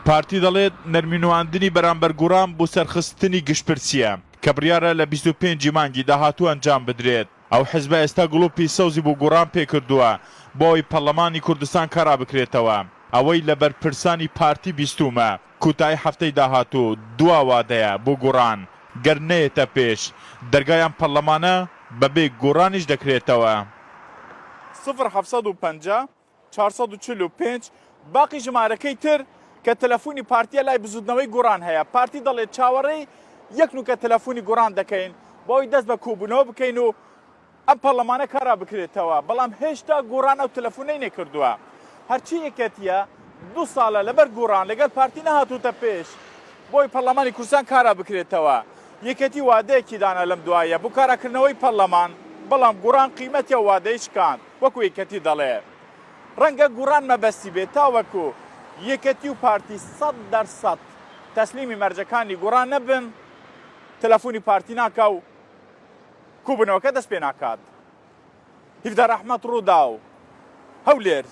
پارتی دەڵێت نەرمینواندنی بەرامبەر گوڕان بۆ سەرخستنی گشتپرسیە کە بڕیارە لە 25 مانگی داهاتوو ئەنجام بدرێت. ئەو حیزبە ئێستا گڵوپی سەوزی بۆ گوڕان پێکردووە بۆ ئەوی پەرلەمانی کوردستان کارا بکرێتەوە. ئەوەی لە بەرپرسانی پارتی بیستومە کوتای هەفتەی داهاتوو دوا وادەیە بۆ گوڕان گەر نەیەتە پێش دەرگایان پەرلەمانە بەبێ گوڕانیش دەکرێتەوە. 0750 445 باقی ژمارەکەی تر کە تەلەفۆنی پارتیە لای بزودنەوەی گوڕان هەیە. پارتی دەڵێت چاوەڕێی یەک نوکە تەلەفۆنی گوڕان دەکەین بۆی دەست بە کوبوونەوە بکەین و ئەم پەرلەمانە کارا بکرێتەوە. بەڵام هێشتا گوڕان ئەو تەلەفۆنەی نەکردووە. هەرچی یەکەتیە 2 ساڵە لەبەر گوڕان لەگەڵ پارتی نەهاتووتە پێش بۆی پەرلەمانی کوردستان کارا بکرێتەوە. یەکەتی وادەیەکی دانا لەم دوایە بۆ کاراکردنەوەی پەرلەمان، بەڵام گوڕان قیمەتی ئەو وادەی شکاند وەکو یەکەتی دەڵێ. ڕەنگە گوڕان مەبەستی بێت تاوەکو یەکەتی و پارتی 100% تەسلیمی مەرجەکانی گوڕان نەبن تەلەفۆنی پارتی ناکا و کوبنەوەکە دەست پێ ناکات. هیفدە ڕەحمەت ڕوودا و هەولێر.